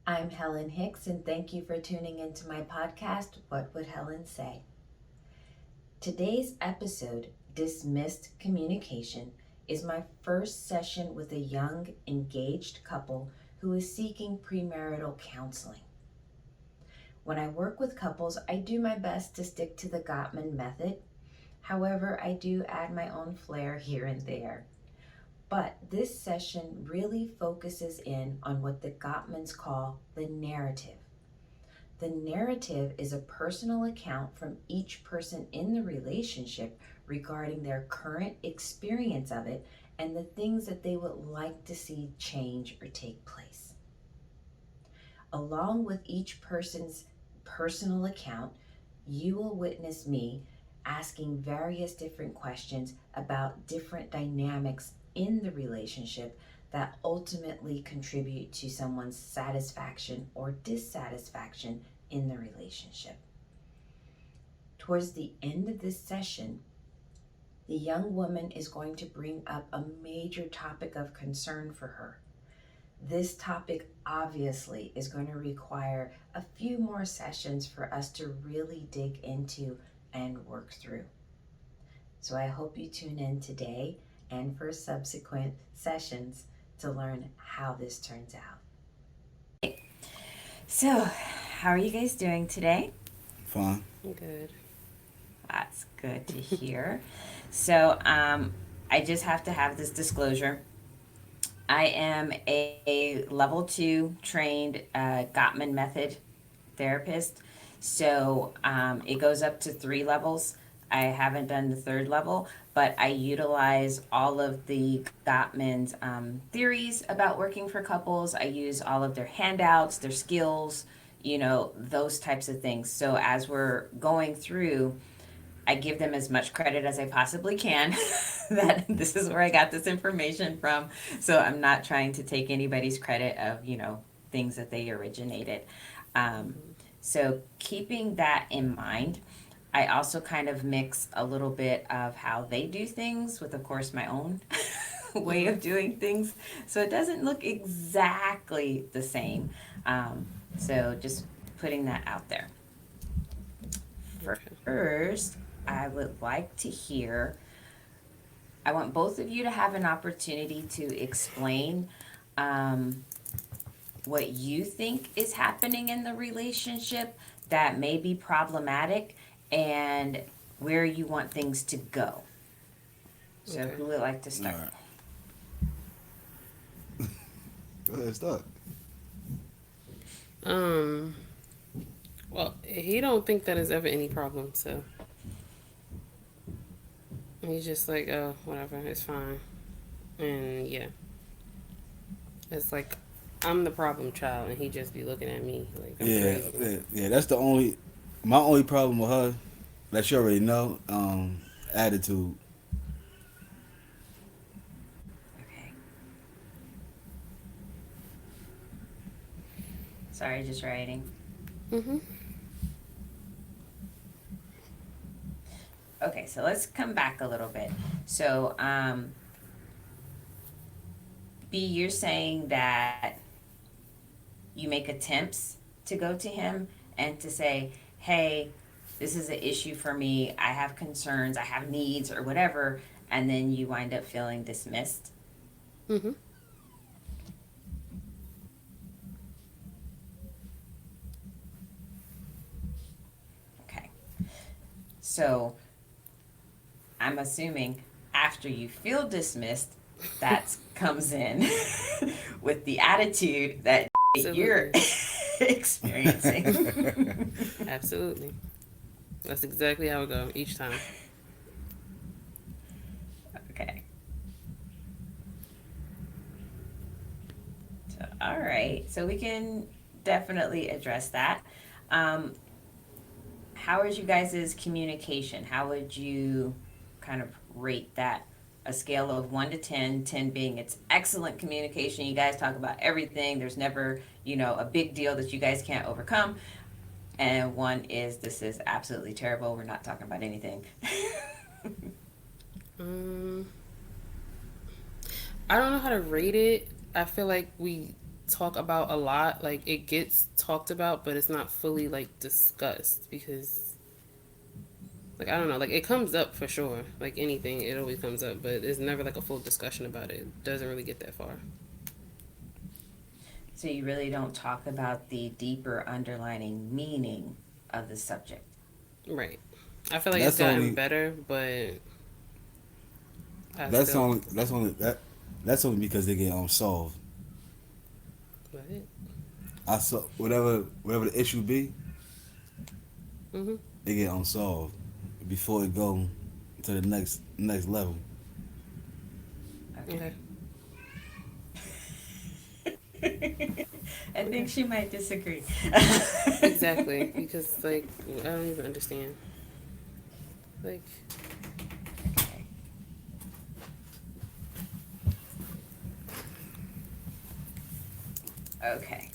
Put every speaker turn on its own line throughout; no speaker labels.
I'm Helen Hicks, and thank you for tuning into my podcast, What Would Helen Say? Today's episode, Dismissed Communication, is my first session with a young, engaged couple who is seeking premarital counseling. When I work with couples, I do my best to stick to the Gottman method. However, I do add my own flair here and there. But this session really focuses in on what the Gottmans call the narrative. The narrative is a personal account from each person in the relationship regarding their current experience of it and the things that they would like to see change or take place. Along with each person's personal account, you will witness me asking various different questions about different dynamics in the relationship that ultimately contribute to someone's satisfaction or dissatisfaction in the relationship. Towards the end of this session, the young woman is going to bring up a major topic of concern for her. This topic obviously is going to require a few more sessions for us to really dig into and work through. So I hope you tune in today and for subsequent sessions to learn how this turns out. So, how are you guys doing today?
Fine.
Good.
That's good to hear. So, I just have to have this disclosure. I am a level 2 trained Gottman method therapist. So it goes up to 3 levels. I haven't done the 3rd level, but I utilize all of the Gottman's theories about working for couples. I use all of their handouts, their skills, those types of things. So as we're going through, I give them as much credit as I possibly can that this is where I got this information from. So I'm not trying to take anybody's credit of, things that they originated. So keeping that in mind, I also kind of mix a little bit of how they do things with, of course, my own way of doing things. So it doesn't look exactly the same. So just putting that out there.
Okay.
First, I would like to hear, I want both of you to have an opportunity to explain what you think is happening in the relationship that may be problematic and where you want things to go. So
Okay.
who would like to
All
start?
right. Go ahead, start.
Um. Well, he don't think that is ever any problem, so he's just like, oh, whatever, it's fine. And yeah, it's like I'm the problem child, and he just be looking at me like I'm
Yeah,
crazy.
yeah. That's my only problem with her, that you already know. Attitude.
Okay. Sorry, just writing.
Mhm.
Okay, so let's come back a little bit. So, B, you're saying that you make attempts to go to him and to say, hey, this is an issue for me. I have concerns, I have needs, or whatever. And then you wind up feeling dismissed.
Mhm.
Okay. So I'm assuming after you feel dismissed, that comes in with the attitude that you're
Absolutely.
experiencing.
Absolutely. That's exactly how it go each time.
Okay. So, all right. So we can definitely address that. Um, how is you guys' communication? How would you kind of rate that? A scale of 1 to 10, 10 being it's excellent communication. You guys talk about everything. There's never, a big deal that you guys can't overcome. And 1 is this is absolutely terrible. We're not talking about anything.
Um, I don't know how to rate it. I feel like we talk about a lot. Like it gets talked about, but it's not fully like discussed because like I don't know, like it comes up for sure. Like anything, it always comes up, but it's never like a full discussion about it. It doesn't really get that far.
So you really don't talk about the deeper underlining meaning of the subject.
Right. I feel like it's
That's
gotten
only
better, but I
that's
still
only that's only that that's only because they get solved.
what?
I saw whatever the issue be,
Mhm.
it get unsolved before it go to the next level.
Okay.
Okay.
I think
Okay.
she might disagree.
Exactly, because like I don't even understand. Like
Okay. Okay.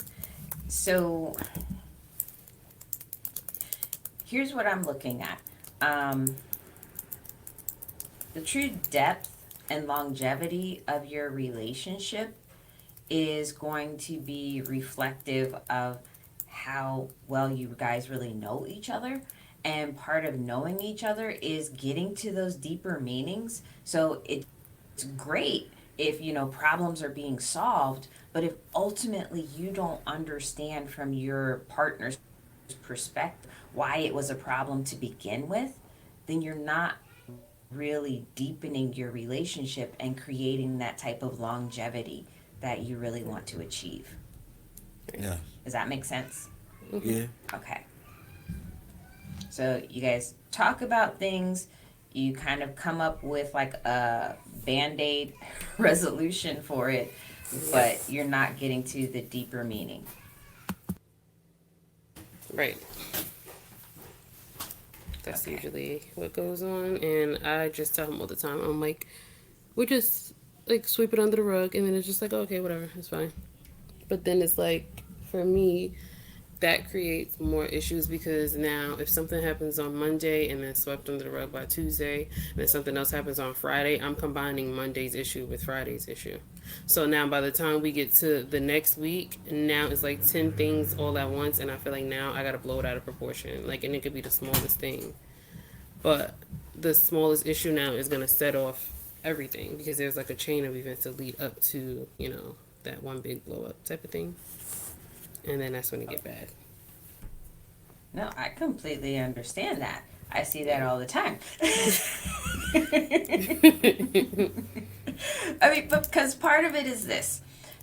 So here's what I'm looking at. Um, the true depth and longevity of your relationship is going to be reflective of how well you guys really know each other. And part of knowing each other is getting to those deeper meanings. So it's great if, problems are being solved, but if ultimately you don't understand from your partner's perspective why it was a problem to begin with, then you're not really deepening your relationship and creating that type of longevity that you really want to achieve.
Yeah,
Does that make sense?
mhm.
yeah.
Okay. So you guys talk about things, you kind of come up with like a band aid resolution for it,
Yep.
but you're not getting to the deeper meaning.
Right. That's
Okay.
usually what goes on, and I just tell him all the time. I'm like, we just like sweep it under the rug, and then it's just like, okay, whatever, it's fine. But then it's like, for me, that creates more issues because now if something happens on Monday and then swept under the rug by Tuesday, and then something else happens on Friday, I'm combining Monday's issue with Friday's issue. So now by the time we get to the next week, now it's like 10 things all at once, and I feel like now I gotta blow it out of proportion. Like, and it could be the smallest thing. But the smallest issue now is gonna set off everything because there's like a chain of events that lead up to, that one big blow up type of thing. And then that's when it get bad.
No, I completely understand that. I see that
Yeah.
all the time. I mean, but because part of it is this,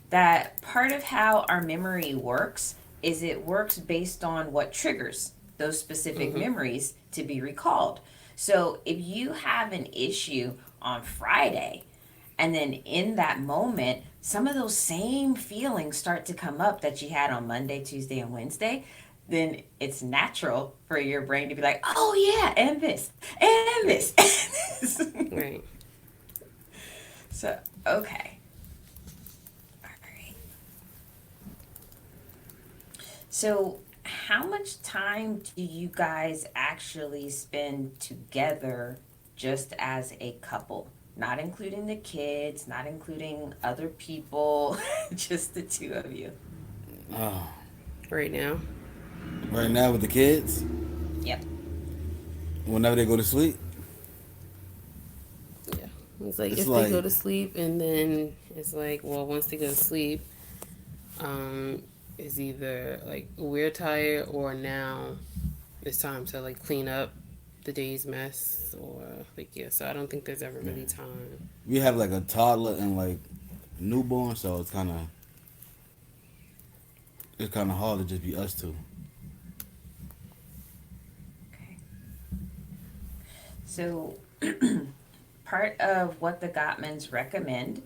that part of how our memory works is it works based on what triggers those specific
Mm-hmm.
memories to be recalled. So if you have an issue on Friday, and then in that moment, some of those same feelings start to come up that you had on Monday, Tuesday, and Wednesday, then it's natural for your brain to be like, oh yeah, and this, and
Right.
this, and this.
Right.
So, okay. All right. So, how much time do you guys actually spend together just as a couple? Not including the kids, not including other people, just the two of you.
Oh,
Right now.
right now with the kids,
Yep.
whenever they go to sleep,
Yeah. It's like
it's
if they go
like
to sleep and then it's like, well, once they go to sleep, it's either like we're tired or now it's time to like clean up the day's mess or like yeah, so I don't think there's ever really time.
we have like a toddler and like newborn, so it's kind of hard to just be us two.
Okay. So, part of what the Gottmans recommend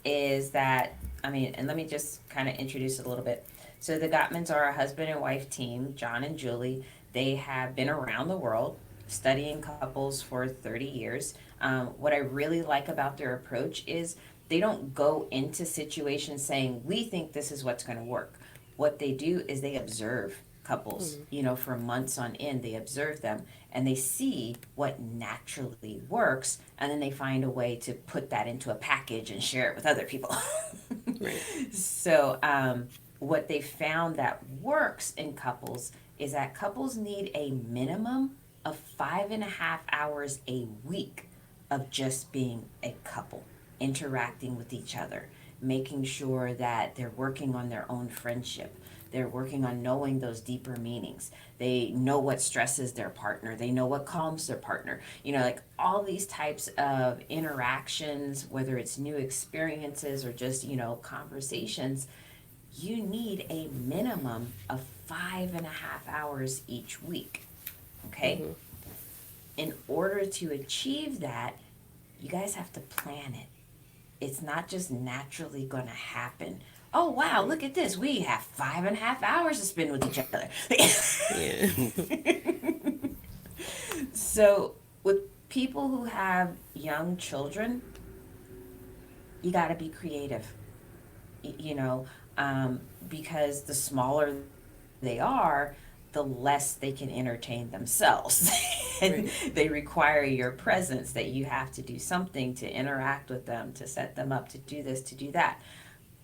is that, I mean, and let me just kind of introduce it a little bit. So, the Gottmans are a husband and wife team, John and Julie. They have been around the world studying couples for 30 years. What I really like about their approach is they don't go into situations saying, we think this is what's going to work. What they do is they observe couples,
Mm-hmm.
for months on end. They observe them and they see what naturally works, and then they find a way to put that into a package and share it with other people.
Right.
So, what they found that works in couples is that couples need a minimum of 5.5 hours a week of just being a couple, interacting with each other, making sure that they're working on their own friendship. They're working on knowing those deeper meanings. They know what stresses their partner. They know what calms their partner. Like all these types of interactions, whether it's new experiences or just, conversations, you need a minimum of 5.5 hours each week. Okay?
Mm-hmm.
In order to achieve that, you guys have to plan it. It's not just naturally going to happen. Oh, wow, look at this. We have 5.5 hours to spend with each other.
Yeah.
So, with people who have young children, you got to be creative, you know, because the smaller they are, the less they can entertain themselves. And
Right.
they require your presence, that you have to do something to interact with them, to set them up, to do this, to do that.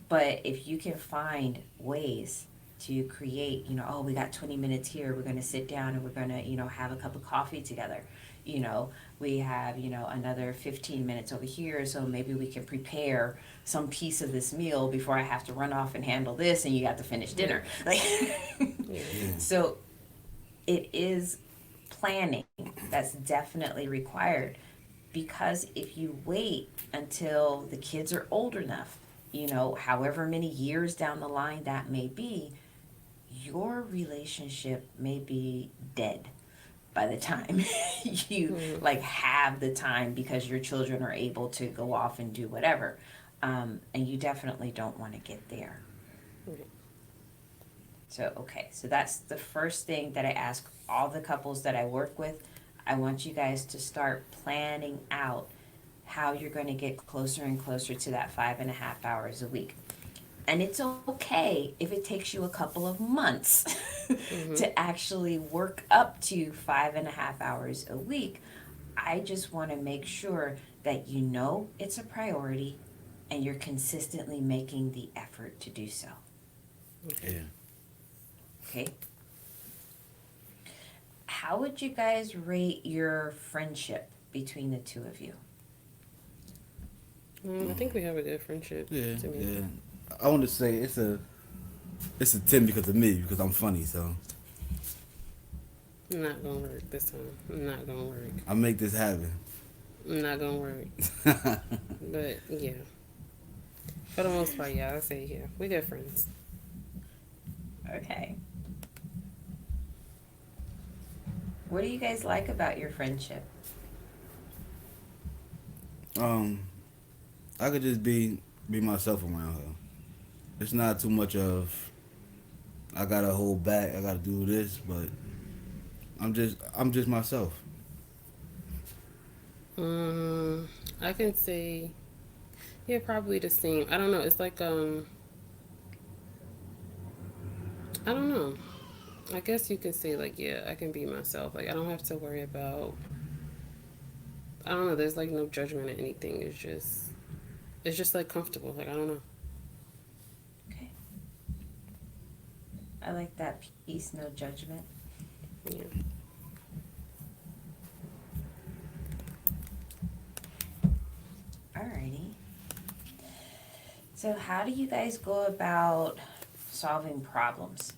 But if you can find ways to create, oh, we got 20 minutes here, we're going to sit down and we're going to, have a cup of coffee together. You know, we have, another 15 minutes over here, so maybe we can prepare some piece of this meal before I have to run off and handle this and you got to finish dinner.
Right.
Like,
Yeah.
Yeah.
so it is planning that's definitely required, because if you wait until the kids are old enough, however many years down the line that may be, your relationship may be dead by the time you
Mm-hmm.
like have the time, because your children are able to go off and do whatever. And you definitely don't want to get there.
Right.
So, okay, so that's the first thing that I ask all the couples that I work with. I want you guys to start planning out how you're going to get closer and closer to that 5.5 hours a week. And it's okay if it takes you a couple of months
Mm-hmm.
to actually work up to 5.5 hours a week. I just want to make sure that you know it's a priority and you're consistently making the effort to do so.
Okay.
Yeah.
Okay? How would you guys rate your friendship between the two of you?
I think we have a good friendship.
Yeah.
To me.
Yeah. I want to say it's a 10 because of me, because I'm funny, so
Not gonna work this time. Not gonna work.
I make this happen.
Not gonna work. But yeah, for the most part, yeah, I say yeah, we good friends.
Okay. What do you guys like about your friendship?
um, I could just be myself around her. It's not too much of I gotta hold back, I gotta do this, but I'm just myself.
Um, I can say yeah, probably the same. I don't know. It's like I don't know. I guess you can say like yeah, I can be myself. Like I don't have to worry about. I don't know. There's like no judgment or anything. It's just like comfortable. Like I don't know.
Okay. I like that piece, no judgment.
Yeah.
Alrighty. So, how do you guys go about solving problems?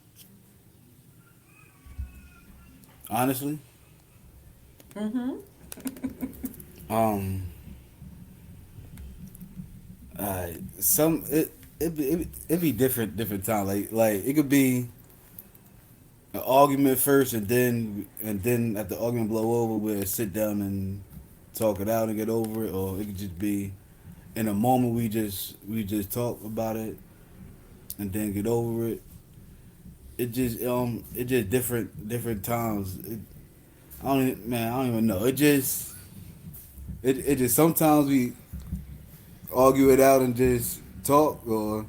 Honestly,
Mm-hmm.
um, some it be different time. Like it could be an argument first, and then at the argument blow over, we'll sit down and talk it out and get over it, or it could just be in a moment we just talk about it and then get over it. It just different times. I don't even know. It just sometimes we argue it out and just talk, or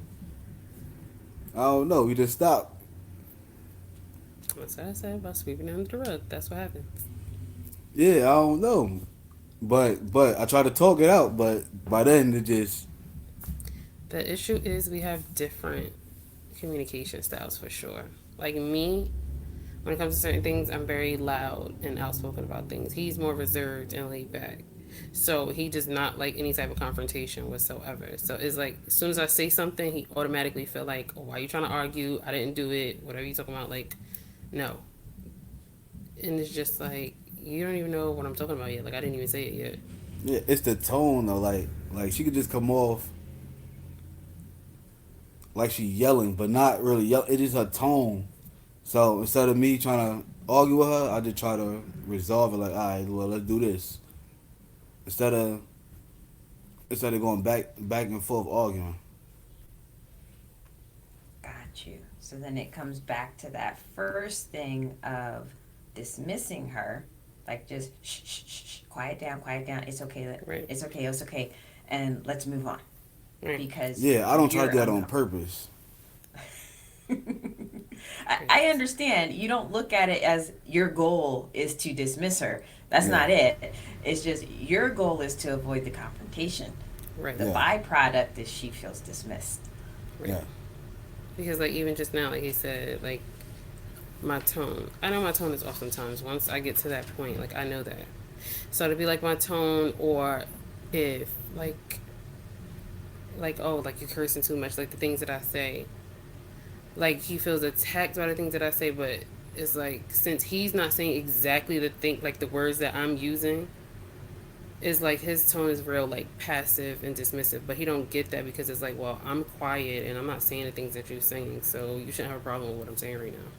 I don't know, we just stop.
That's what I said about sweeping under the rug. That's what happens.
Yeah, I don't know, but I try to talk it out, but by then it just
The issue is we have different communication styles for sure. Like me, when it comes to certain things, I'm very loud and outspoken about things. He's more reserved and laid back. So he does not like any type of confrontation whatsoever. So it's like as soon as I say something, he automatically feel like, oh, why are you trying to argue? I didn't do it. Whatever you talking about, like, no. And it's just like you don't even know what I'm talking about yet. Like I didn't even say it yet.
Yeah, it's the tone though. Like she could just come off like she yelling, but not really yell. It is her tone. So instead of me trying to argue with her, I just try to resolve it. Like, all right, well, let's do this. Instead of instead of going back and forth arguing.
Got you. So then it comes back to that first thing of dismissing her, like just shh, shh, shh, shh, quiet down. It's okay.
Right.
It's okay. It's okay. And let's move on
Right.
because
Yeah, I don't try to
you're
do that on
uncomfortable.
purpose.
I understand. You don't look at it as your goal is to dismiss her. That's
Yeah,
not it. It's just your goal is to avoid the confrontation.
Right.
The
yeah,
byproduct is she feels dismissed.
Right.
yeah,
Because like even just now, like he said, like my tone. I know my tone is off sometimes. Once I get to that point, like I know that. So to be like my tone, or if like oh like you're cursing too much, like the things that I say, like he feels attacked by the things that I say, but it's like since he's not saying exactly the thing like the words that I'm using, it's like his tone is real like passive and dismissive, but he don't get that because it's like, well, I'm quiet and I'm not saying the things that you're saying, so you shouldn't have a problem with what I'm saying right now.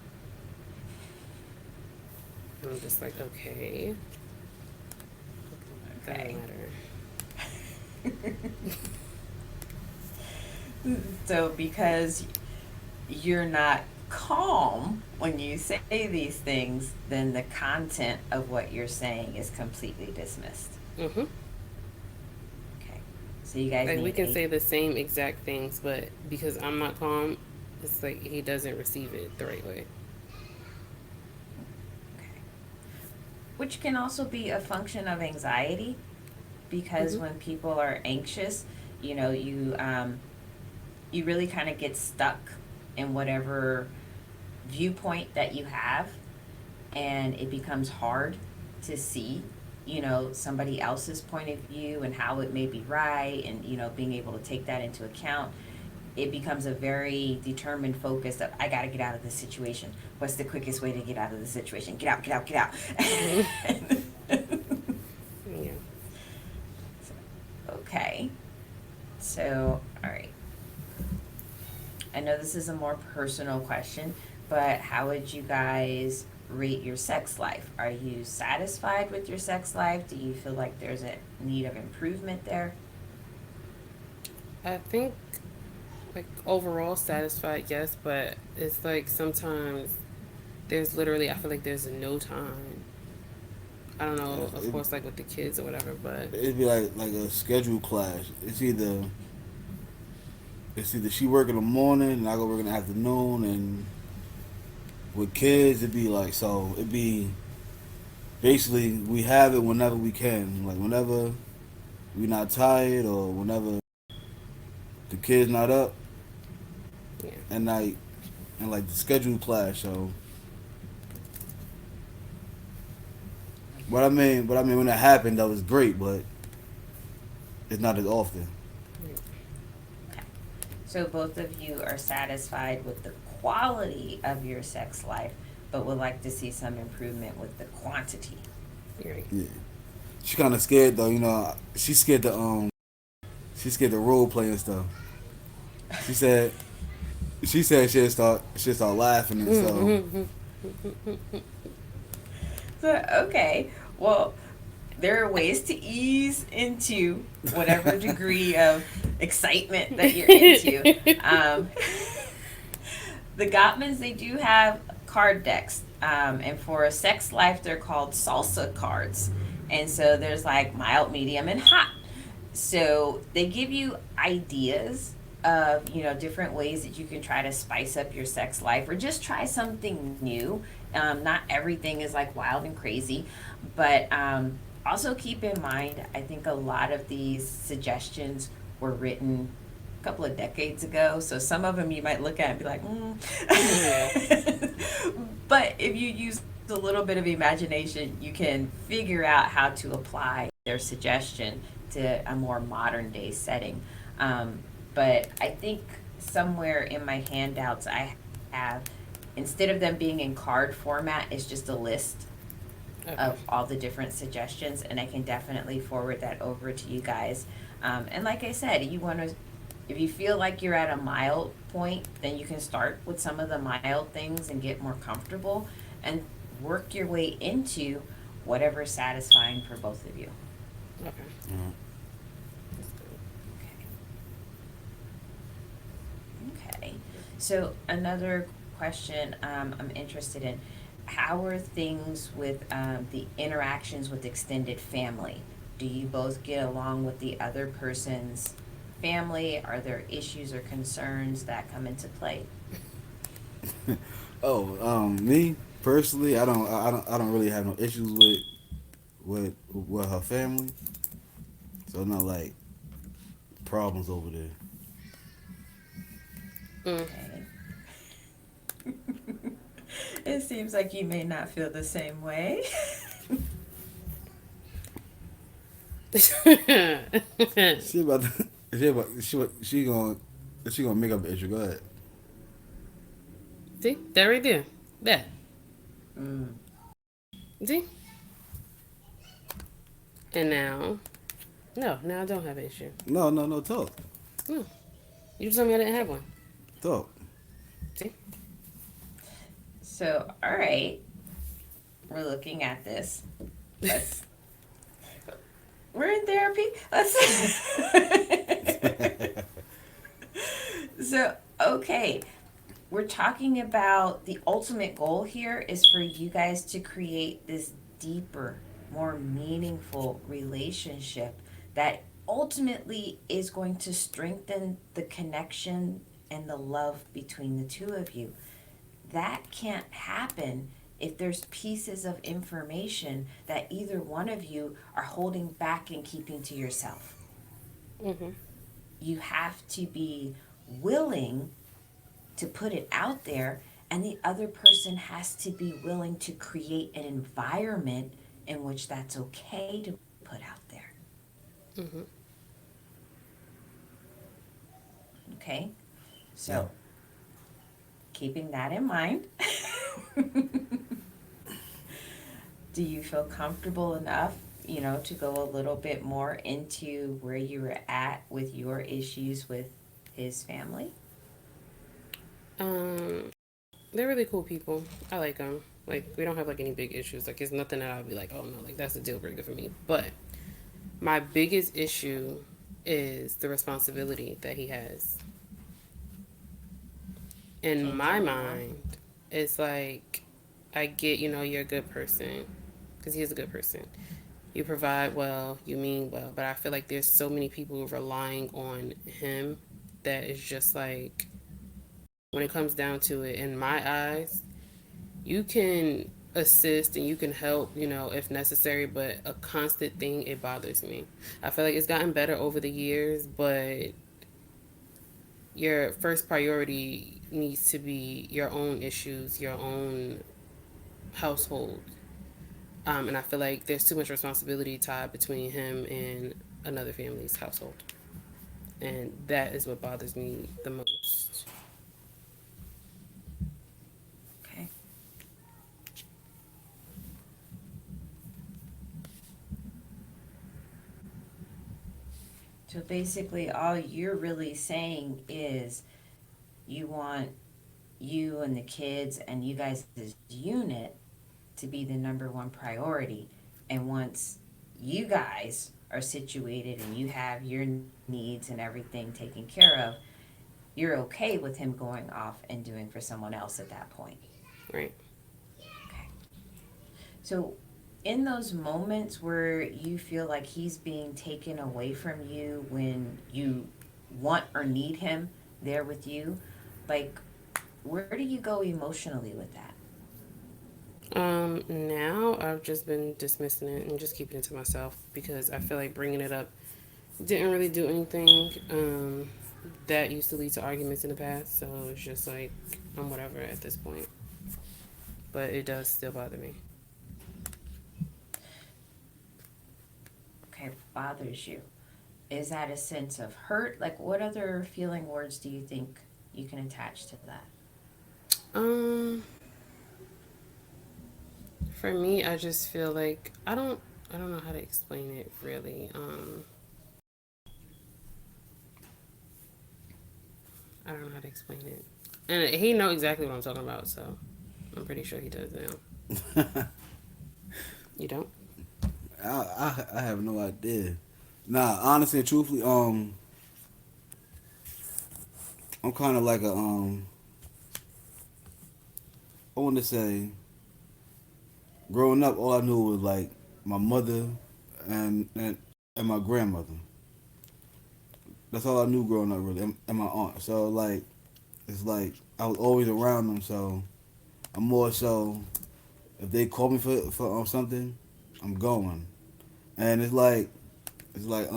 And I'm just like, okay, doesn't
Okay.
matter.
So because you're not calm when you say these things, then the content of what you're saying is completely dismissed.
Mm-hmm.
Okay. So you guys
Like we
need
can
a
say the same exact things, but because I'm not calm, it's like he doesn't receive it the right way.
okay. Which can also be a function of anxiety because
Mm-hmm.
when people are anxious, you know, you really kind of get stuck in whatever viewpoint that you have, and it becomes hard to see, you know, somebody else's point of view and how it may be right, and you know, being able to take that into account. It becomes a very determined focus of I got to get out of this situation. What's the quickest way to get out of the situation? Get out, get out, get
Mm-hmm.
out.
Yeah.
Okay. So, all right. I know this is a more personal question, but how would you guys rate your sex life? Are you satisfied with your sex life? Do you feel like there's a need of improvement there?
I think like overall satisfied, yes, but it's like sometimes there's literally I feel like there's no time. I don't
yeah.
know, of course, like with the kids or whatever, but
It'd be like a schedule clash. It's either she work in the morning and I go work in the afternoon, and with kids it'd be like so it'd be basically we have it whenever we can, like whenever we not tired or whenever the kid's not up
yeah,
at night, and like the schedule clash. So what I mean when it happened, that was great, but it's not as often.
yeah.
Okay. So both of you are satisfied with the quality of your sex life, but would like to see some improvement with the quantity.
You're right.
Yeah, she kind of scared though. You know, she's scared to role play and stuff. She said she'll start laughing and so
So, okay. Well, there are ways to ease into whatever degree of excitement that you're into. Um, the Gottmans, they do have card decks. And for a sex life, they're called salsa cards. And so there's like mild, medium, and hot. So they give you ideas of, you know, different ways that you can try to spice up your sex life or just try something new. Not everything is like wild and crazy, but also keep in mind, I think a lot of these suggestions were written couple of decades ago. So some of them you might look at and be like,
Yeah.
but if you use a little bit of imagination, you can figure out how to apply their suggestion to a more modern day setting. But I think somewhere in my handouts, I have, instead of them being in card format, it's just a list of
Okay.
all the different suggestions, and I can definitely forward that over to you guys. And like I said, you want to, if you feel like you're at a mild point, then you can start with some of the mild things and get more comfortable, and work your way into whatever's satisfying for both of you.
Okay.
Uh,
That's good.
Okay. Okay. So another question I'm interested in: how are things with the interactions with extended family? Do you both get along with the other person's family? Are there issues or concerns that come into play?
oh, me personally, I don't really have no issues with her family. So not like problems over there.
Mm.
Okay. It seems like you may not feel the same way.
She about to, she gonna make up an issue. Go ahead.
See that right there. That.
Mm.
See. And now, no, now I don't have an issue.
No, talk,
No, you told me I didn't have
Okay.
one.
talk.
See.
So, all right, we're looking at this. Let's. We're in therapy. Let's. So, okay, we're talking about the ultimate goal here is for you guys to create this deeper, more meaningful relationship that ultimately is going to strengthen the connection and the love between the two of you. That can't happen if there's pieces of information that either one of you are holding back and keeping to yourself.
Mhm.
You have to be willing to put it out there, and the other person has to be willing to create an environment in which that's okay to put out there.
Mhm.
Okay?
Yeah.
So, keeping that in mind, do you feel comfortable enough, to go a little bit more into where you were at with your issues with his family?
They're really cool people. I like them. Like we don't have like any big issues. Like it's nothing that I'll be like, oh no, like that's a deal breaker for me. But my biggest issue is the responsibility that he has. In
Can you
my
tell me more?
mind, it's like I get, you're a good person because he is a good person. You provide well, you mean well, but I feel like there's so many people relying on him that is just like when it comes down to it, in my eyes, you can assist and you can help, if necessary, but a constant thing, it bothers me. I feel like it's gotten better over the years, but your first priority needs to be your own issues, your own household. And I feel like there's too much responsibility tied between him and another family's household. And that is what bothers me the most.
Okay. So basically, all you're really saying is you want you and the kids and you guys as unit to be the number one priority. And once you guys are situated and you have your needs and everything taken care of, you're okay with him going off and doing for someone else at that point.
Right.
Okay. So, in those moments where you feel like he's being taken away from you when you want or need him there with you, like, where do you go emotionally with that?
Now I've just been dismissing it and just keeping it to myself because I feel like bringing it up didn't really do anything. that used to lead to arguments in the past. So it's just like I'm whatever at this point. But it does still bother me.
Okay, bothers you. Is that a sense of hurt? Like, what other feeling words do you think you can attach to that?
Um, for me, I just feel like I don't know how to explain it really. I don't know how to explain it. And he know exactly what I'm talking about, so I'm pretty sure he does now. You don't?
I have no idea. Nah, honestly and truthfully, I'm kind of like a I want to say, growing up, all I knew was like my mother and and, and my grandmother. That's all I knew growing up, really, and my aunt. So like, it's like I was always around them. So I'm more so, if they call me for something, I'm going. And it's like I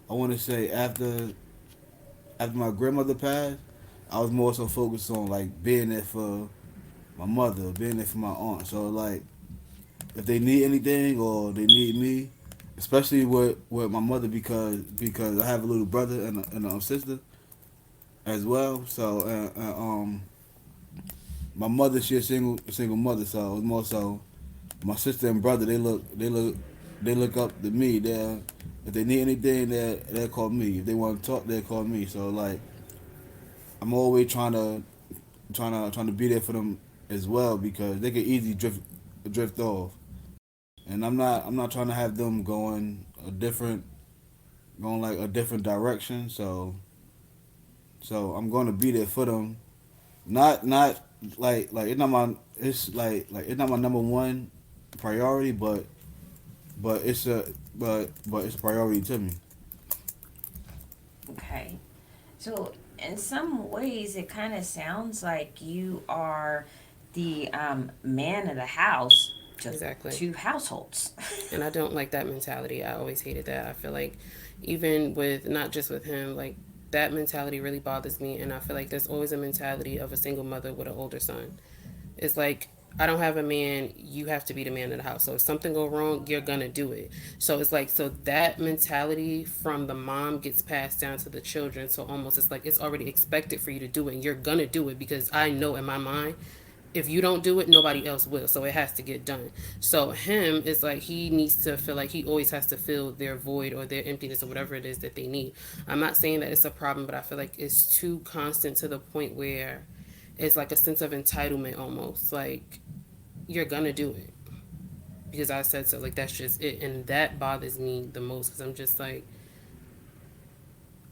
want to say after my grandmother passed, I was more so focused on like being there for my mother, being there for my aunt. So like, if they need anything or they need me, especially with my mother, because I have a little brother and a sister as well. So my mother, she a single mother, so it's more so my sister and brother, they look up to me. They, if they need anything, they'll call me. If they want to talk, they'll call me. So like, I'm always trying to be there for them as well, because they could easily drift off. And I'm not trying to have them going like a different direction. So I'm going to be there for them. Not like it's not my number one priority, but it's a but it's a priority to me.
Okay. So, in some ways, it kind of sounds like you are the man of the house to
Exactly.
two households.
And I don't like that mentality. I always hated that. I feel like even with not just with him, like that mentality really bothers me. And I feel like there's always a mentality of a single mother with an older son. It's like I don't have a man, you have to be the man of the house. So if something go wrong, you're gonna do it. So it's like so that mentality from the mom gets passed down to the children. So almost it's like it's already expected for you to do it and you're gonna do it because I know in my mind if you don't do it, nobody else will. So it has to get done. So him is like he needs to feel like he always has to fill their void or their emptiness or whatever it is that they need. I'm not saying that it's a problem, but I feel like it's too constant to the point where it's like a sense of entitlement almost. Like you're gonna do it because I said so. Like that's just it, and that bothers me the most because I'm just like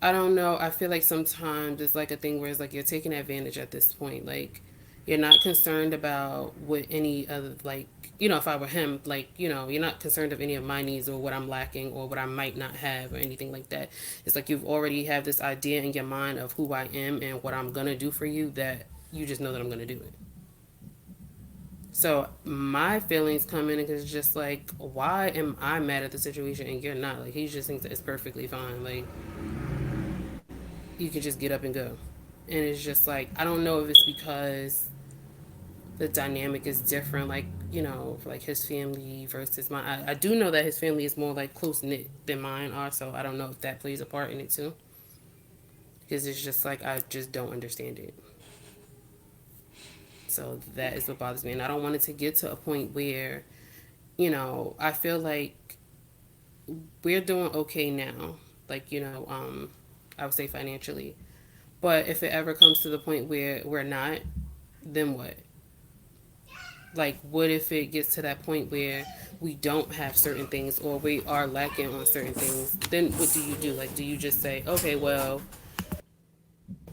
I don't know. I feel like sometimes it's like a thing where it's like you're taking advantage at this point. Like you're not concerned about what any other like if I were him, like you're not concerned of any of my needs or what I'm lacking or what I might not have or anything like that. It's like you've already have this idea in your mind of who I am and what I'm gonna do for you that you just know that I'm gonna do it. So my feelings come in because it's just like, why am I mad at the situation and you're not? Like he just thinks that it's perfectly fine. Like you can just get up and go. And it's just like I don't know if it's because the dynamic is different, like for like his family versus mine. I do know that his family is more like close knit than mine are, so I don't know if that plays a part in it too. Because it's just like I just don't understand it. So that is what bothers me, and I don't want it to get to a point where I feel like we're doing okay now, like I would say financially, but if it ever comes to the point where we're not, then what? Like what if it gets to that point where we don't have certain things or we are lacking on certain things, then what do you do? Like do you just say okay, well,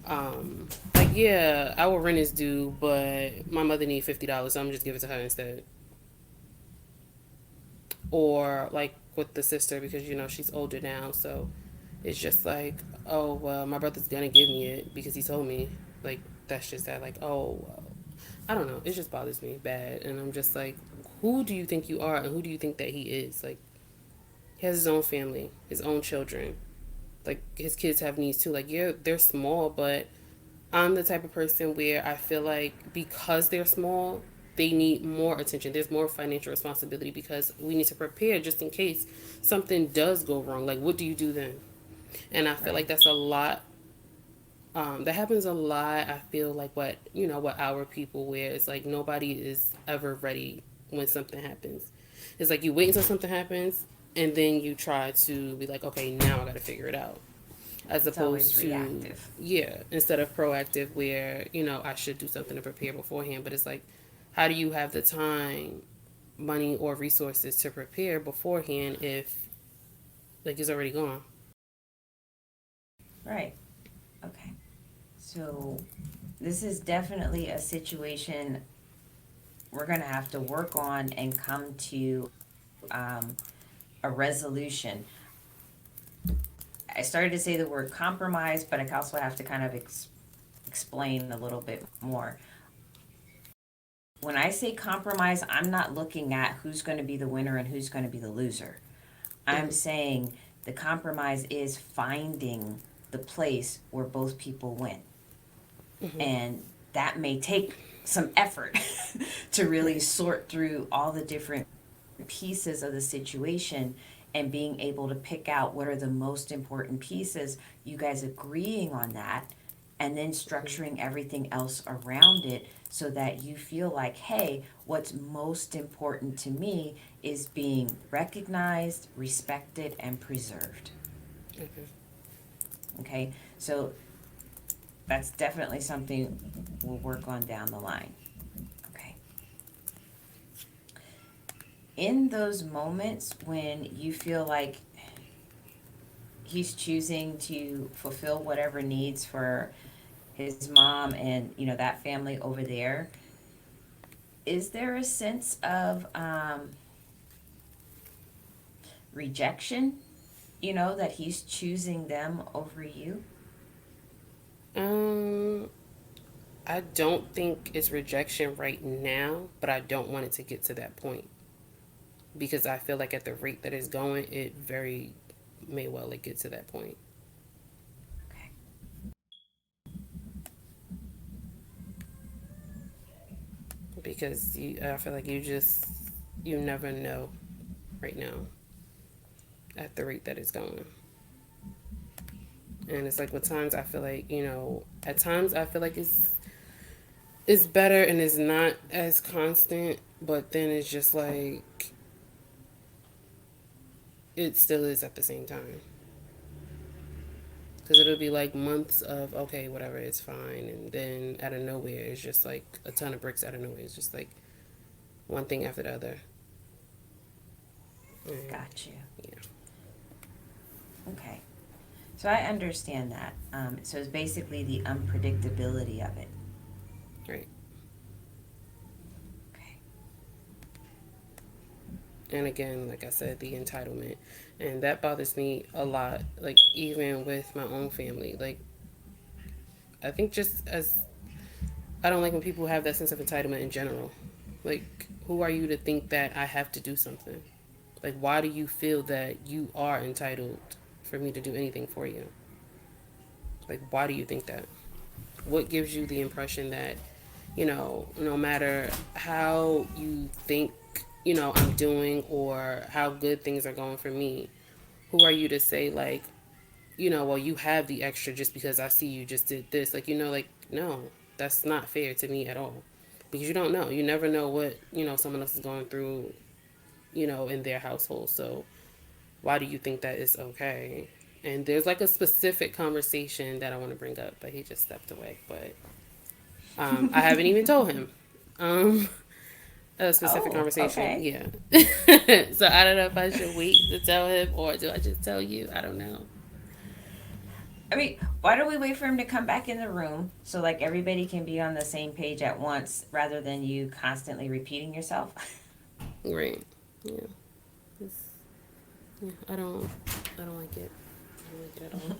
like yeah, our rent is due but my mother needs $50 so I'm just give it to her instead? Or like with the sister because she's older now, so it's just like, oh well, my brother's gonna give me it because he told me. Like that's just that. Like oh well, I don't know. It just bothers me bad, and I'm just like, who do you think you are, and who do you think that he is? Like he has his own family, his own children. like his kids have needs too. Like, yeah, they're small, but I'm the type of person where I feel like because they're small, they need more attention. There's more financial responsibility because we need to prepare just in case something does go wrong. Like, what do you do then? And I feel like
Right.
that's a lot. That happens a lot. I feel like what our people where it's like nobody is ever ready when something happens. It's like you wait until something happens and then you try to be like, okay, now I got to figure it out, as
It's
opposed
always
to,
reactive.
yeah, instead of proactive where I should do something to prepare beforehand. But it's like, how do you have the time, money, or resources to prepare beforehand if like it's already gone?
Right. Okay. So this is definitely a situation we're going to have to work on and come to a resolution. I started to say the word compromise, but I also have to kind of explain a little bit more. When I say compromise, I'm not looking at who's going to be the winner and who's going to be the loser. I'm
Mm-hmm.
saying the compromise is finding the place where both people win.
Mm-hmm.
And that may take some effort to really
Right.
sort through all the different pieces of the situation and being able to pick out what are the most important pieces, you guys agreeing on that, and then structuring everything else around it so that you feel like, hey, what's most important to me is being recognized, respected, and preserved.
Okay.
Okay, so that's definitely something we'll work on down the line. Okay. In those moments when you feel like he's choosing to fulfill whatever needs for his mom and that family over there, is there a sense of rejection, that he's choosing them over you?
Um, I don't think it's rejection right now, but I don't want it to get to that point because I feel like at the rate that it's going, it very may well like get to that point.
Okay.
Because I feel like you never know right now at the rate that it's going. And it's like with times I feel like at times I feel like it's better and it's not as constant, but then it's just like it still is at the same time. Because it'll be like months of okay, whatever, it's fine, and then out of nowhere, it's just like a ton of bricks out of nowhere. It's just like one thing after the other. And
Got you.
yeah,
Okay. So I understand that. So it's basically the unpredictability of it.
right.
Okay.
And again, like I said, the entitlement, and that bothers me a lot. Like even with my own family, like I think just as I don't like when people have that sense of entitlement in general. Like, who are you to think that I have to do something? Like, why do you feel that you are entitled for me to do anything for you? Like, why do you think that? What gives you the impression that, no matter how you think, I'm doing or how good things are going for me, who are you to say, like, well, you have the extra just because I see you just did this? Like, like, no, that's not fair to me at all. Because you don't know. You never know what, someone else is going through, in their household. So why do you think that is okay? And there's like a specific conversation that I want to bring up, but he just stepped away. But I haven't even told him um, a specific
Oh,
conversation.
okay.
Yeah. So I don't know if I should wait to tell him or do I just tell you? I don't know.
I mean, why don't we wait for him to come back in the room so like everybody can be on the same page at once rather than you constantly repeating yourself?
Right. Yeah. It's, yeah. I don't like it. I don't like it at all.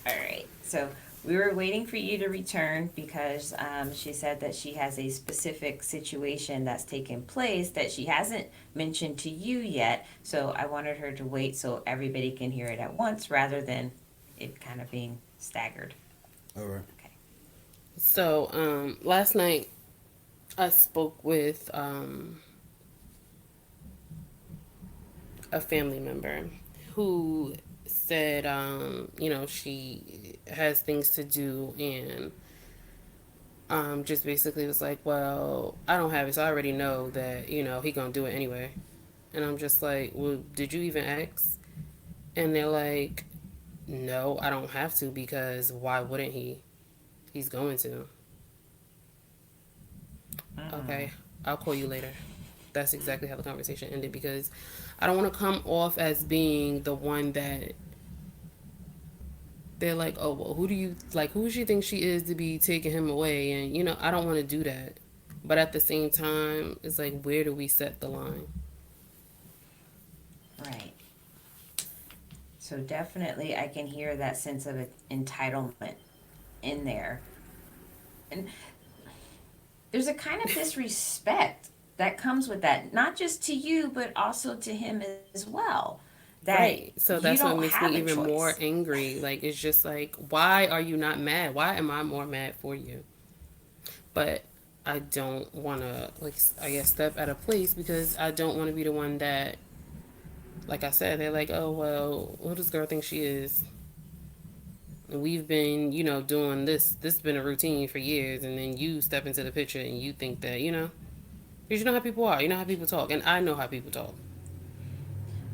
All right. So We were waiting for you to return because she said that she has a specific situation that's taken place that she hasn't mentioned to you yet. So I wanted her to wait so everybody can hear it at once rather than it kind of being staggered.
All right.
Okay.
So, last night I spoke with a family member who said, she has things to do and just basically was like, well, I don't have it, so I already know that, he gonna do it anyway. And I'm just like, well, did you even ask? And they're like, no, I don't have to because why wouldn't he? He's going to.
Mm.
Okay, I'll call you later. That's exactly how the conversation ended because I don't want to come off as being the one that they're like, oh, well, who do you like? Who she thinks she is to be taking him away? And, I don't want to do that. But at the same time, it's like, where do we set the line?
Right. So definitely I can hear that sense of entitlement in there. And there's a kind of disrespect that comes with that, not just to you, but also to him as well. That
Right. So
you
that's what
don't
makes me
have a
even more
choice.
angry. Like, it's just like, why are you not mad? Why am I more mad for you? But I don't want to, like, I guess, step out of place because I don't want to be the one that, like I said, they're like, oh, well, who does girl think she is? And we've been, doing this. This has been a routine for years. And then you step into the picture and you think that, because you know how people are. You know how people talk. And I know how people talk.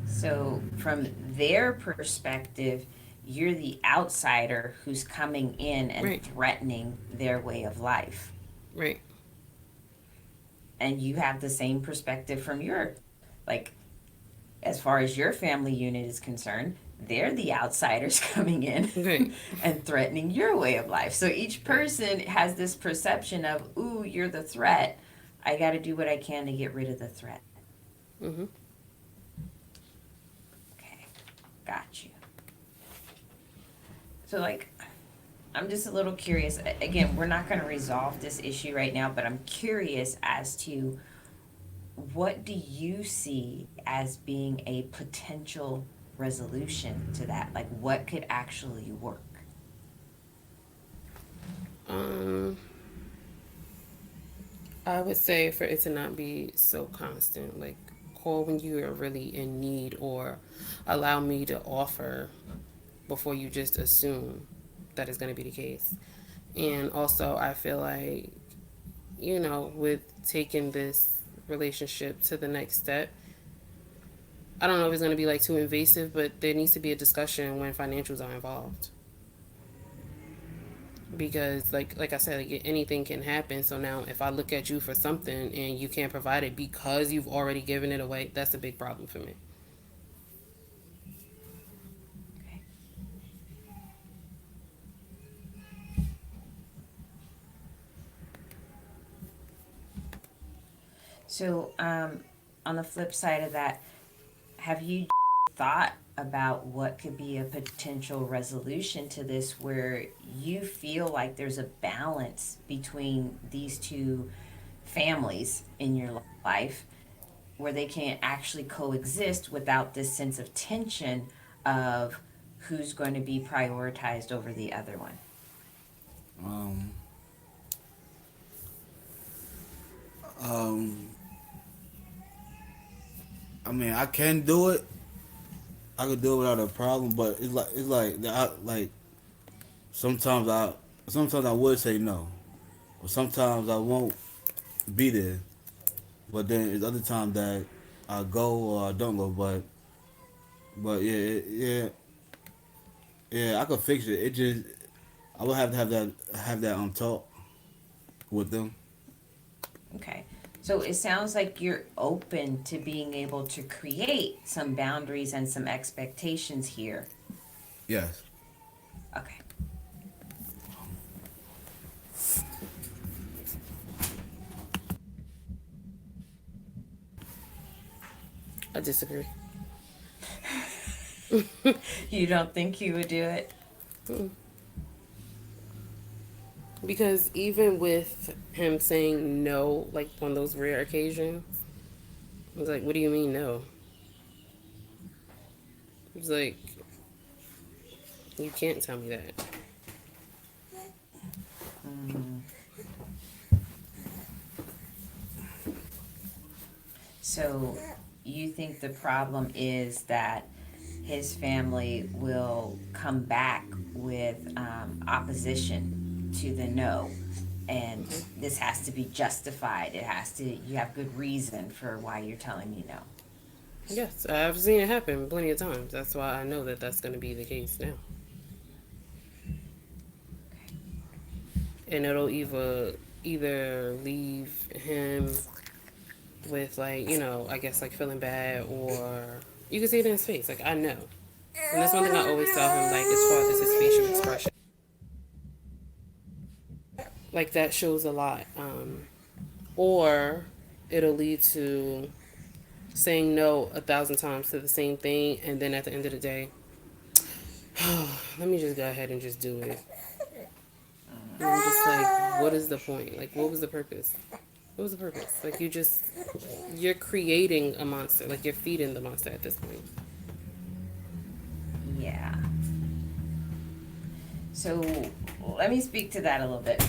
So, from their perspective, you're the outsider who's coming in and
Right.
threatening their way of life.
Right.
And you have the same perspective from like, as far as your family unit is concerned, they're the outsiders coming in
Right.
and threatening your way of life. So each
Right.
person has this perception of, ooh, you're the threat. I got to do what I can to get rid of the threat.
Mm-hmm.
Okay, got you. So, like, I'm just a little curious. Again, we're not going to resolve this issue right now, but I'm curious as to what do you see as being a potential resolution to that? Like, what could actually work?
Um, I would say for it to not be so constant, like call when you are really in need or allow me to offer before you just assume that is going to be the case. And also, I feel like, with taking this relationship to the next step, I don't know if it's going to be like too invasive, but there needs to be a discussion when financials are involved. Because like I said, like anything can happen. So now if I look at you for something and you can't provide it because you've already given it away, that's a big problem for me.
Okay. So, on the flip side of that, have you thought about what could be a potential resolution to this where you feel like there's a balance between these two families in your life where they can actually coexist without this sense of tension of who's going to be prioritized over the other one?
Um, um, I mean, I can do it. I could do it without a problem, but like sometimes I would say no, but sometimes I won't be there. But then it's other times that I go or I don't go. But yeah, yeah, I could fix it. It just I would have to have that talk with them.
Okay. So it sounds like you're open to being able to create some boundaries and some expectations here.
Yes.
Okay.
I disagree.
You don't think you would do it?
Because even with him saying no, like on those rare occasions, I was like, what do you mean no? He's like, you can't tell me that.
Mm. So you think the problem is that his family will come back with opposition to the no, and this has to be justified. It has to. You have good reason for why you're telling me no.
Yes, I've seen it happen plenty of times. That's why I know that that's going to be the case now. And it'll either leave him with like, I guess like feeling bad, or you can see it in his face. Like I know. And that's one thing I always tell him, like as far as his facial expression. Like that shows a lot. Or it'll lead to saying no 1,000 times to the same thing, and then at the end of the day, let me just go ahead and just do it. And I'm just like, what is the point? Like, what was the purpose? What was the purpose? Like, you're creating a monster. Like, you're feeding the monster at this point.
Yeah. So let me speak to that a little bit.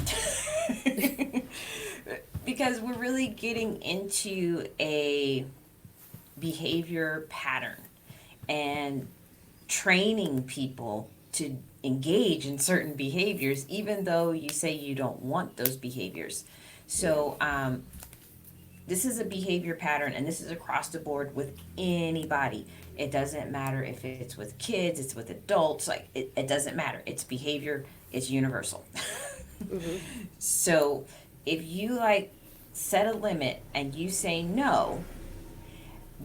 Because we're really getting into a behavior pattern and training people to engage in certain behaviors, even though you say you don't want those behaviors. So, this is a behavior pattern, and this is across the board with anybody. It doesn't matter if it's with kids, it's with adults, like, it doesn't matter. It's behavior, it's universal.
Mm-hmm.
So, if you like set a limit and you say no,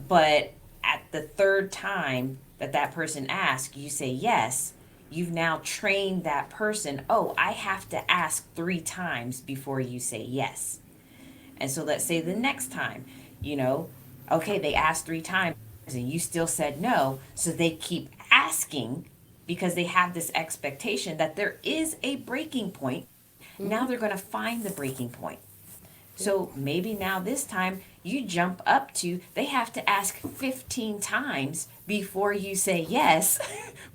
but at the third time that that person asks, you say yes, you've now trained that person, oh, I have to ask 3 times before you say yes. And so let's say the next time, you know, okay, they asked 3 times and you still said no. So they keep asking because they have this expectation that there is a breaking point. Now
Mm-hmm.
they're going to find the breaking point. So maybe now this time you jump up to, they have to ask 15 times before you say yes,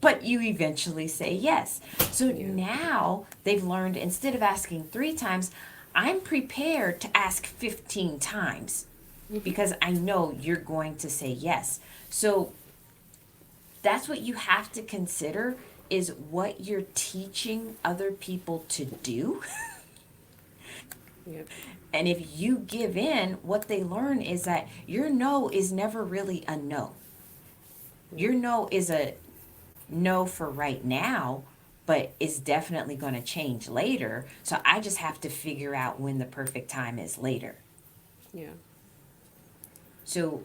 but you eventually say yes. So
Yeah.
now they've learned, instead of asking 3 times, I'm prepared to ask 15 times
Mm-hmm.
because I know you're going to say yes. So that's what you have to consider, is what you're teaching other people to do.
Yep.
And if you give in, what they learn is that your no is never really a no.
Yep.
Your no is a no for right now, but it's definitely going to change later. So I just have to figure out when the perfect time is later.
Yeah.
So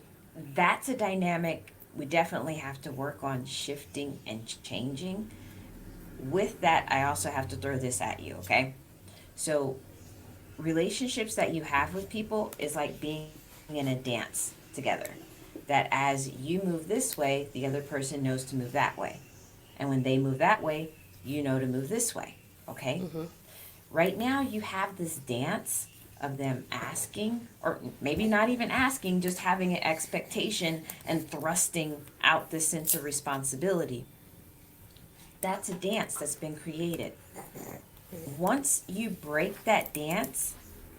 that's a dynamic we definitely have to work on shifting and changing. With that, I also have to throw this at you, okay? So relationships that you have with people is like being in a dance together. That as you move this way, the other person knows to move that way. And when they move that way, you know to move this way. Okay?
Mm-hmm.
Right now, you have this dance of them asking, or maybe not even asking, just having an expectation and thrusting out this sense of responsibility. That's a dance that's been created. Once you break that dance,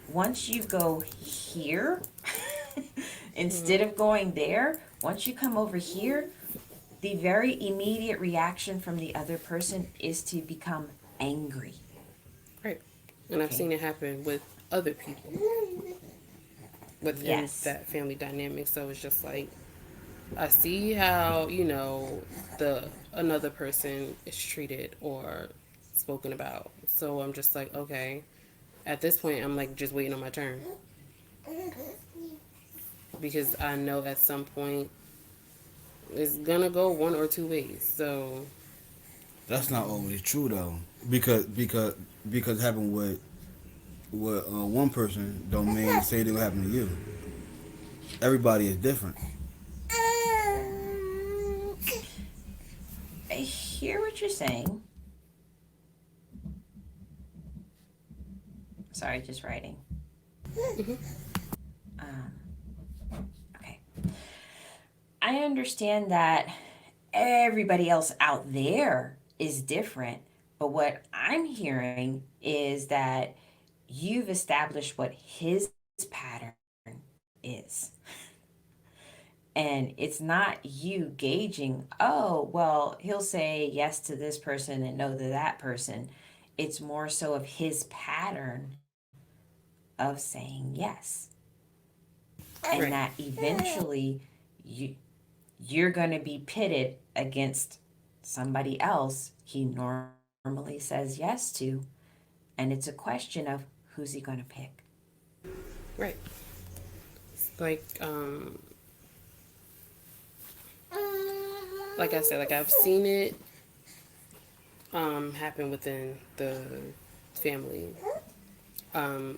once you go here, instead
Mm-hmm.
of going there, once you come over here, the very immediate reaction from the other person is to become angry.
Right. And I've
Okay?
seen it happen with other people within
Yes.
that family dynamic. So it's just like, I see how, the another person is treated or spoken about. So I'm just like, okay. At this point, I'm like just waiting on my turn, because I know at some point it's gonna go one or two ways. So
That's not always true though, because having with one person don't mean say it'll happen to you. Everybody is different.
I hear what you're saying. Sorry, just writing.
Hmm.
Um, okay. I understand that everybody else out there is different, but what I'm hearing is that you've established what his pattern is. And it's not you gauging, oh, well, he'll say yes to this person and no to that person. It's more so of his pattern of saying yes. And
Right.
that eventually you you're going to be pitted against somebody else he normally says yes to, and it's a question of who's he going to pick.
Right. Like, like I said, like I've seen it happen within the family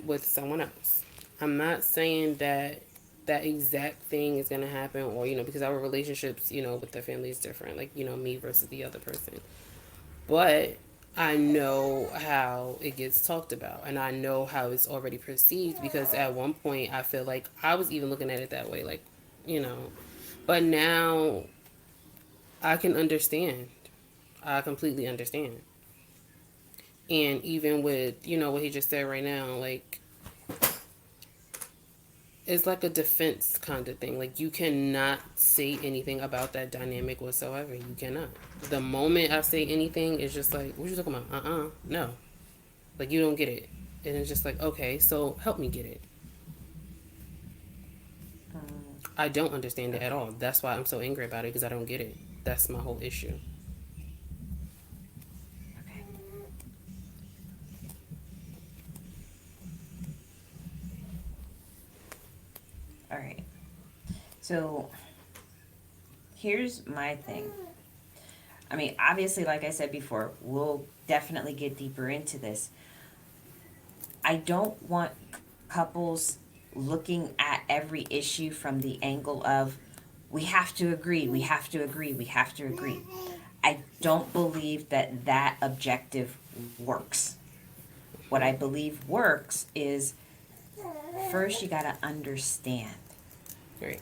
with someone else. I'm not saying that that exact thing is gonna happen, or because our relationships, with their family is different. Like me versus the other person, but I know how it gets talked about, and I know how it's already perceived because at one point I feel like I was even looking at it that way, like you know, but now I can understand. I completely understand. And even with, what he just said right now, like, it's like a defense kind of thing. Like, you cannot say anything about that dynamic whatsoever. You cannot. The moment I say anything, it's just like, what you talking about? No. Like, you don't get it. And it's just like, okay, so help me get it.
Mm,
I don't understand it at
okay.
all. That's why I'm so angry about it because I don't get it. That's my whole issue.
Okay. All right. So here's my thing. I mean, obviously, like I said before, we'll definitely get deeper into this. I don't want couples looking at every issue from the angle of we have to agree, we have to agree, we have to agree. I don't believe that that objective works. What I believe works is first you got to understand.
Right.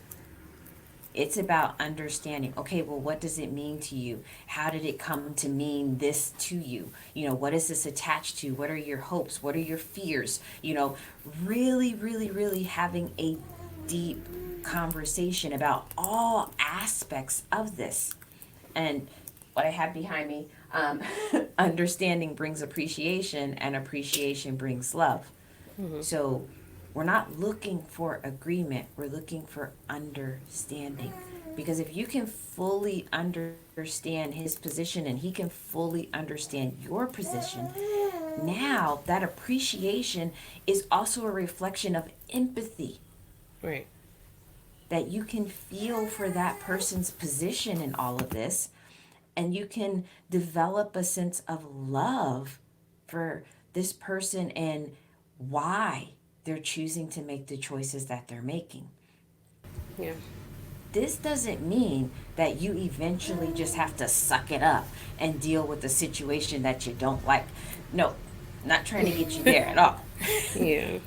It's about understanding, okay, well, what does it mean to you? How did it come to mean this to you? What is this attached to? What are your hopes? What are your fears? Really, really, really having a deep conversation about all aspects of this. And what I have behind me, understanding brings appreciation, and appreciation brings love.
Mm-hmm.
So we're not looking for agreement, we're looking for understanding. Because if you can fully understand his position and he can fully understand your position, now that appreciation is also a reflection of empathy,
Right.
that you can feel for that person's position in all of this, and you can develop a sense of love for this person and why they're choosing to make the choices that they're making.
Yeah.
This doesn't mean that you eventually just have to suck it up and deal with the situation that you don't like. No, not trying to get you there at all.
Yeah.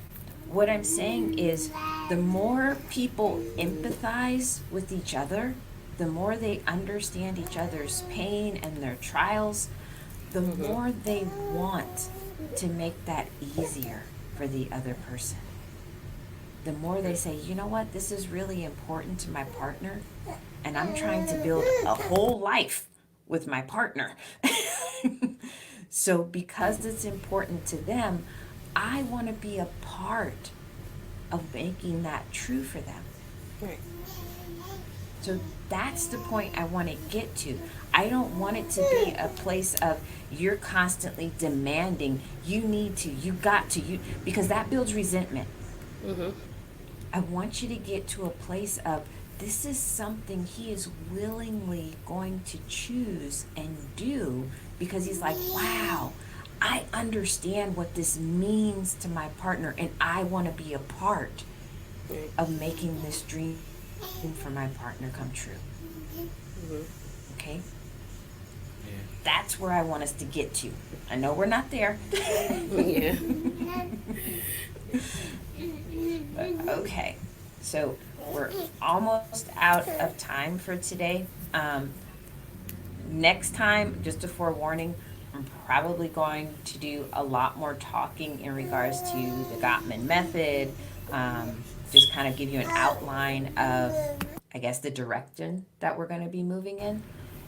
What I'm saying is the more people empathize with each other, the more they understand each other's pain and their trials, the
Mm-hmm.
more they want to make that easier for the other person. The more they say, you know what, this is really important to my partner, and I'm trying to build a whole life with my partner. So, because it's important to them, I want to be a part of making that true for them.
Right.
So that's the point I want to get to. I don't want it to be a place of you're constantly demanding, you need to, you got to, you, because that builds resentment.
Mm-hmm.
I want you to get to a place of this is something he is willingly going to choose and do because he's like, wow, I understand what this means to my partner and I want to be a part
Right.
of making this dream for my partner come true.
Mm-hmm.
Okay?
Yeah.
That's where I want us to get to. I know we're not there.
Yeah.
But okay. So we're almost out of time for today. Next time, just a forewarning, I'm probably going to do a lot more talking in regards to the Gottman method, just kind of give you an outline of, I guess, the direction that we're going to be moving in.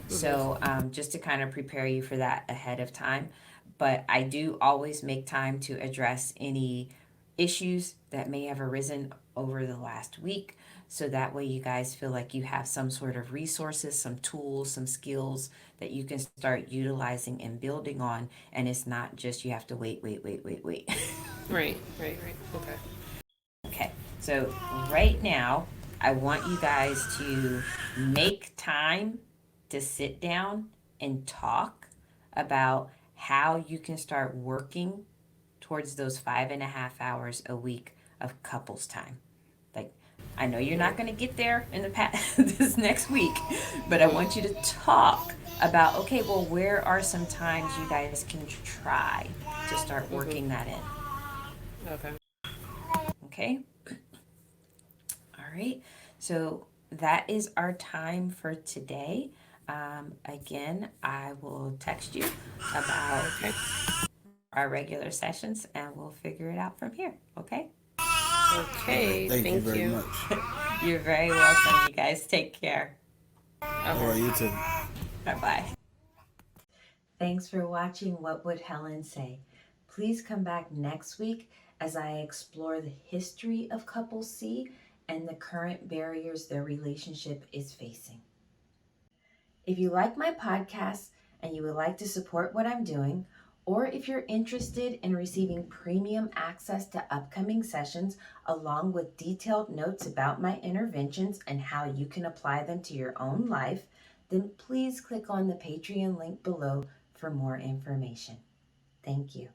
So, just to kind of prepare you for that ahead of time. But I do always make time to address any issues that may have arisen over the last week. So that way, you guys feel like you have some sort of resources, some tools, some skills that you can start utilizing and building on. And it's not just you have to wait, wait, wait, wait, wait.
Right, right, right. Okay.
Okay, so right now, I want you guys to make time to sit down and talk about how you can start working towards those 5.5 hours a week of couples time. Like, I know you're not going to get there in the past this next week, but I want you to talk about, okay, well, where are some times you guys can try to start working that in?
Okay.
Okay. All right. So that is our time for today. Again, I will text you about
Okay.
our regular sessions and we'll figure it out from here. Okay.
All right.
Okay.
Thank you
Thank
very
you.
much.
You're very welcome. You guys take care.
All right,
Okay.
you too.
Bye bye. Thanks for watching What Would Helen Say? Please come back next week as I explore the history of Couple C and the current barriers their relationship is facing. If you like my podcast and you would like to support what I'm doing, or if you're interested in receiving premium access to upcoming sessions along with detailed notes about my interventions and how you can apply them to your own life, then please click on the Patreon link below for more information. Thank you.